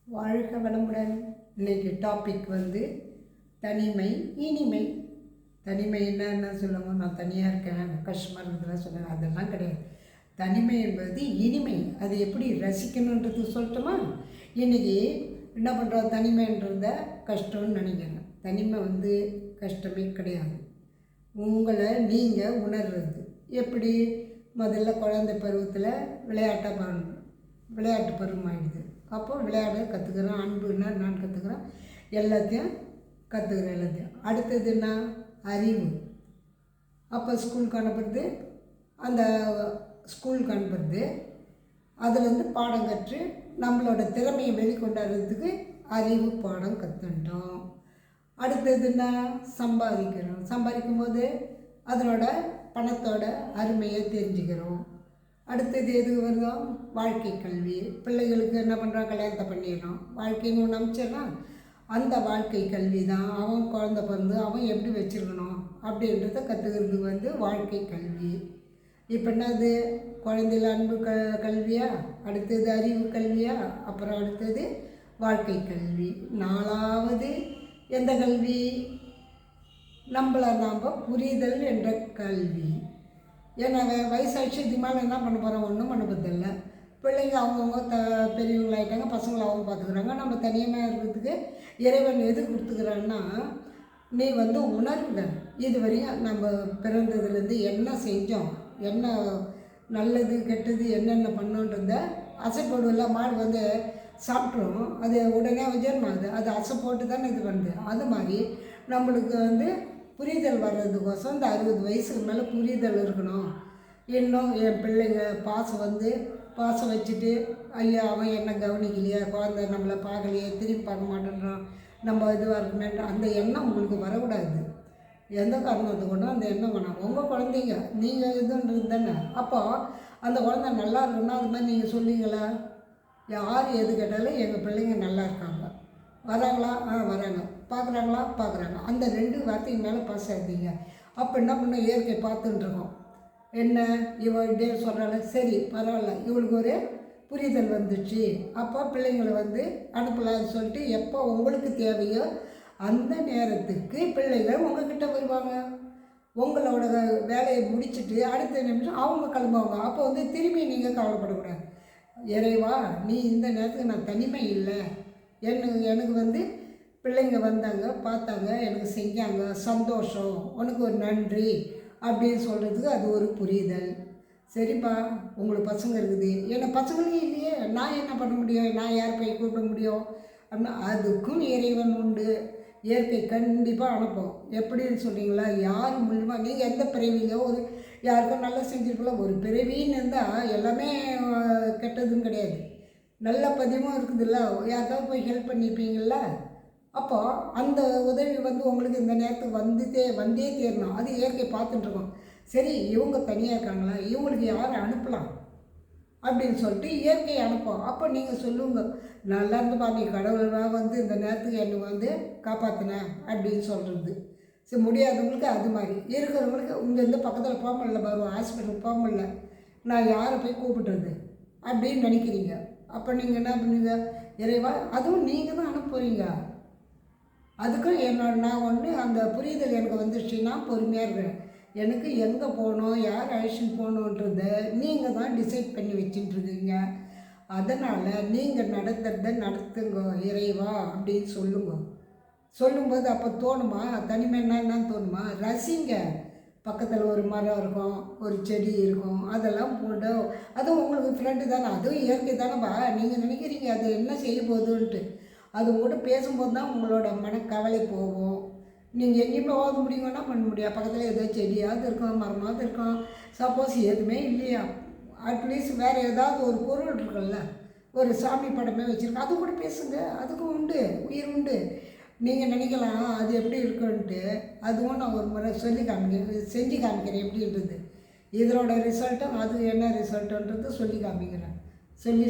வாழ்க வளமுடன். இன்றைக்கி டாபிக் வந்து தனிமை இனிமை. தனிமை என்ன சொல்லுவாங்க, நான் தனியாக இருக்கேன், கஷ்டமாக இருக்குதுலாம் சொல்லுவேன். அதெல்லாம் கிடையாது. தனிமை என்பது இனிமை. அது எப்படி ரசிக்கணுன்றது சொல்லட்டுமா? இன்றைக்கி என்ன பண்ணுறோம், தனிமைன்றத கஷ்டம்னு நினைக்கிறேன். தனிமை வந்து கஷ்டமே கிடையாது. உங்களை நீங்கள் உணர்றது எப்படி? முதல்ல குழந்தை பருவத்தில் விளையாட்டு பருவம் ஆகிடுது. அப்போது விளையாட கற்றுக்குறேன், அன்புன்னா நான் கற்றுக்குறேன், எல்லாத்தையும் கற்றுக்குறேன் எல்லாத்தையும். அடுத்தது என்ன, அறிவு. அப்போ ஸ்கூலுக்கு அனுப்புறது, அந்த ஸ்கூலுக்கு அனுப்புறது, அதுலேருந்து பாடம் கற்று நம்மளோட திறமையை வெளிக்கொண்டாடுறதுக்கு அறிவு பாடம் கற்றுட்டோம். அடுத்ததுன்னா சம்பாதிக்கிறோம். சம்பாதிக்கும் போது அதனோட பணத்தோட அருமையை தெரிஞ்சுக்கிறோம். அடுத்தது எது வருதோ, வாழ்க்கை கல்வி. பிள்ளைகளுக்கு என்ன பண்ணுறான், கல்யாணத்தை பண்ணிடுறோம், வாழ்க்கைன்னு ஒன்று அமைச்சிடறான். அந்த வாழ்க்கை கல்வி தான் அவன் குழந்தை பிறந்து அவன் எப்படி வச்சுருக்கணும் அப்படின்றத கற்றுக்கிறதுக்கு வந்து வாழ்க்கை கல்வி. இப்போ என்னது, குழந்தையில் அன்பு கல்வியா, அடுத்தது அறிவு கல்வியா, அப்புறம் அடுத்தது வாழ்க்கை கல்வி. நாலாவது எந்த கல்வி? நம்மளை நாம் புரிதல் என்ற கல்வி. ஏன்னா வயசாகிடுச்சு, இதுக்கு மேலே என்ன பண்ண போகிறோம், ஒன்றும் பண்ண போதில்லை. பிள்ளைங்க அவங்கவுங்க பெரியவங்களாயிட்டாங்க, பசங்களை அவங்க பார்த்துக்குறாங்க. நம்ம தனியாக இருக்கிறதுக்கு இறைவன் எது கொடுத்துக்கிறான்னா, நீ வந்து உணர்வுங்க. இது வரையும் நம்ம பிறந்ததுலேருந்து என்ன செஞ்சோம், என்ன நல்லது கெட்டது என்னென்ன பண்ணோன்றத அசைப்போடுவில்ல. மாடு வந்து சாப்பிட்றோம், அது உடனே விஜயம் ஆகுது, அது அசை போட்டு தானே இது பண்ணுது. அது மாதிரி நம்மளுக்கு வந்து புரிதல் வர்றதுக்கோசம் இந்த 60 வயசுக்கு மேலே புரிதல் இருக்கணும். இன்னும் என் பிள்ளைங்க பாசம் வச்சுட்டு, ஐயா அவன் என்ன கவனிக்கலையா, குழந்தை நம்மளை பார்க்கலையே, திரும்பி பார்க்க மாட்டேன்றோம், நம்ம இதுவாக இருக்குமேன்ற அந்த எண்ணம் உங்களுக்கு வரக்கூடாது. எந்த காரணத்தை கொண்டும் அந்த எண்ணம் வேணாம். உங்கள் குழந்தைங்க நீங்கள் இதுன்றது தானே. அப்போ அந்த குழந்தை நல்லா இருக்குன்னா அது மாதிரி நீங்கள் சொல்லுவீங்களா? யார் எது கேட்டாலும் எங்கள் பிள்ளைங்க நல்லா இருக்காங்க, வராங்களா, வராங்க, பார்க்குறாங்களா, பார்க்குறாங்க, அந்த 2 வார்த்தைக்கு மேலே பாஸ் ஆகிட்டீங்க. அப்போ என்ன பண்ண, இயற்கை பார்த்துட்டுருக்கோம். என்ன இவள் இப்படியே சொல்கிறாள், சரி பரவாயில்ல, இவளுக்கு ஒரு புரிதல் வந்துச்சு, அப்போ பிள்ளைங்களை வந்து அனுப்பலான்னு சொல்லிட்டு எப்போ உங்களுக்கு தேவையோ அந்த நேரத்துக்கு பிள்ளைகள் உங்கள்கிட்ட வருவாங்க. உங்களோட வேலையை முடிச்சுட்டு அடுத்த நிமிஷம் அவங்க கிளம்புவாங்க. அப்போ வந்து திரும்பி நீங்கள் கவலைப்படக்கூடாது. இறைவா, நீ இந்த நேரத்துக்கு நான் தனிமை இல்லை, எனக்கு வந்து பிள்ளைங்க வந்தாங்க, பார்த்தாங்க, எனக்கு செஞ்சாங்க, சந்தோஷம், உனக்கு ஒரு நன்றி அப்படின்னு சொல்கிறதுக்கு அது ஒரு புரிதல். சரிப்பா, உங்களுக்கு பசங்க இருக்குது, என்ன பசங்களே இல்லையே, நான் என்ன பண்ண முடியும், நான் யார் போய் கூப்பிட முடியும் அப்படின்னா அதுக்கும் இறைவன் உண்டு. இயற்கை கண்டிப்பாக அனுப்போம். எப்படின்னு சொல்கிறீங்களா, யார் மூலிமா நீங்கள் எந்த பிறவியிலோ ஒரு யாருக்கும் நல்லா செஞ்சுருக்கலாம். ஒரு பிறவின்னு இருந்தால் எல்லாமே கெட்டதுன்னு கிடையாது, நல்ல பதிவும் இருக்குதுல்ல, யாருக்காவது போய் ஹெல்ப் பண்ணியிருப்பீங்கள. அப்போது அந்த உதவி வந்து உங்களுக்கு இந்த நேரத்துக்கு வந்தே தேரணும். அது இயற்கை பார்த்துட்டுருக்கோம். சரி, இவங்க தனியாக இருக்காங்களா, இவங்களுக்கு யாரை அனுப்பலாம் அப்படின்னு சொல்லிட்டு இயற்கையை அனுப்போம். அப்போ நீங்கள் சொல்லுங்க, நல்லா இருந்துப்பா, நீ கடவுளாக வந்து இந்த நேரத்துக்கு என்னை வந்து காப்பாற்றினேன் அப்படின்னு சொல்கிறது. சரி, முடியாதவங்களுக்கு அது மாதிரி இருக்கிறவங்களுக்கு இங்கேருந்து பக்கத்தில் போக முடியல, வரும் ஹாஸ்பிட்டலுக்கு போக முடியல, நான் யாரை போய் கூப்பிட்டுறது அப்படின்னு நினைக்கிறீங்க. அப்போ நீங்கள் என்ன பண்ணுவீங்க, இறைவா, அதுவும் நீங்கள் தான் அனுப்புறீங்க. அதுக்கும் நான் ஒன்று அந்த புரிதல் எனக்கு வந்துடுச்சுன்னா பொறுமையாக இருக்கிறேன். எனக்கு எங்கே போகணும், யார் அழைச்சின்னு போகணுன்றத நீங்கள் தான் டிசைட் பண்ணி வச்சுட்டுருக்கீங்க. அதனால் நீங்கள் நடத்துங்க இறைவா அப்படின்னு சொல்லும்போது அப்போ தோணுமா, தனிமை என்னன்னு தோணுமா? ரசிங்க. பக்கத்தில் ஒரு மரம் இருக்கும், ஒரு செடி இருக்கும், அதெல்லாம் போட்டு, அதுவும் உங்களுக்கு ஃப்ரெண்டு தானே, அதுவும் இயற்கை தானேப்பா. நீங்கள் நினைக்கிறீங்க அது என்ன செய்ய போகுதுன்ட்டு, அது கூட பேசும்போது தான் உங்களோட மனக்கவலை போகும். நீங்கள் எங்கேயுமே ஓத முடியுங்கன்னா பண்ண முடியாது. பக்கத்தில் ஏதோ செடியாவது இருக்கும், மரமாவது இருக்கும். சப்போஸ் எதுவுமே இல்லையா, அட்லீஸ்ட் வேறு ஏதாவது ஒரு பொருள் இருக்குல்ல, ஒரு சாமி படமே வச்சுருக்கோம், அது கூட பேசுங்க, அதுக்கும் உண்டு, உயிர் உண்டு. நீங்கள் நினைக்கலாம் அது எப்படி இருக்குன்ட்டு, அதுவும் நான் ஒரு முறை செஞ்சு காமிக்கிறேன் எப்படின்றது. இதனோட ரிசல்ட்டும் அது என்ன ரிசல்ட்டுன்றது சொல்லி காமிக்கிறேன்.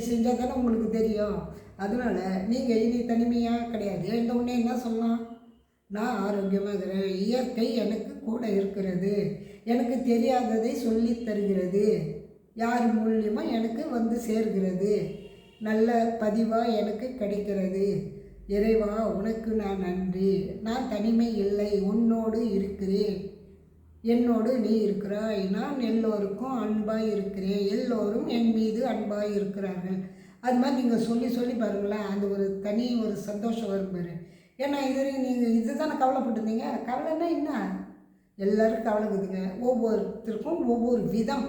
செஞ்சால் தானே உங்களுக்கு தெரியும். அதனால் நீங்கள் இனி தனிமையாக கிடையாது. இந்த உடனே என்ன சொல்லலாம், நான் ஆரோக்கியமாக இருக்கிறேன், இயற்கை எனக்கு கூட இருக்கிறது, எனக்கு தெரியாததை சொல்லி தருகிறது, யார் மூலியமாக எனக்கு வந்து சேர்கிறது, நல்ல பதிவாக எனக்கு கிடைக்கிறது. இறைவா உனக்கு நான் நன்றி. நான் தனிமை இல்லை, உன்னோடு இருக்கிறேன். என்னோடு நீ இருக்கிறாய். நான் எல்லோருக்கும் அன்பாக இருக்கிறேன். எல்லோரும் என் மீது அன்பாக இருக்கிறார்கள். அது மாதிரி நீங்கள் சொல்லி சொல்லி பாருங்களேன், அந்த ஒரு தனி ஒரு சந்தோஷம் வரும் பாரு. ஏன்னா நீங்கள் இது தானே கவலைப்பட்டுருந்தீங்க. கவலைன்னா என்ன, எல்லோரும் கவலைக்குதுங்க, ஒவ்வொருத்தருக்கும் ஒவ்வொரு விதம்.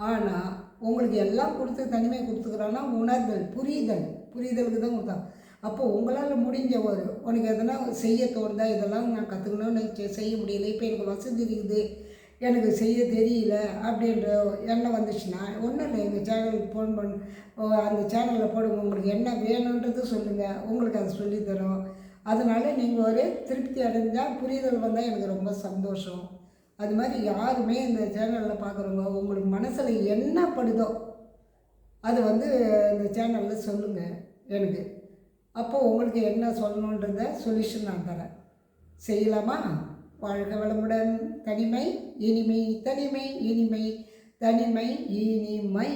ஆனால் உங்களுக்கு எல்லாம் கொடுத்து தனிமை கொடுத்துக்கிறான்னா உணர்தல், புரிதலுக்கு தான் கொடுத்தாங்க. அப்போது உங்களால் முடிஞ்ச உனக்கு எதனா செய்ய தோணுதா, இதெல்லாம் நான் கற்றுக்கணும்னு செய்ய முடியல, இப்போ எனக்கு வசதி இருக்குது, எனக்கு செய்ய தெரியல அப்படின்ற எண்ணம் வந்துச்சுன்னா ஒன்றும் இல்லை, எங்கள் சேனலுக்கு ஃபோன் அந்த சேனலில் போடுங்க. உங்களுக்கு என்ன வேணுன்றது சொல்லுங்கள், உங்களுக்கு அதை சொல்லித்தரோம். அதனால் நீங்கள் ஒரு திருப்தி அடைஞ்சால், புரிதல் வந்தால் எனக்கு ரொம்ப சந்தோஷம். அது மாதிரி யாருமே இந்த சேனலில் பார்க்குறவங்க உங்களுக்கு மனசில் என்ன படுதோ அதை இந்த சேனலில் சொல்லுங்கள் எனக்கு. அப்போது உங்களுக்கு என்ன சொல்லணுன்றத சொல்யூஷன் நான் தரேன். செய்யலாமா? வாழ்க வளமுடன். தனிமை இனிமை, தனிமை இனிமை, தனிமை இனிமை.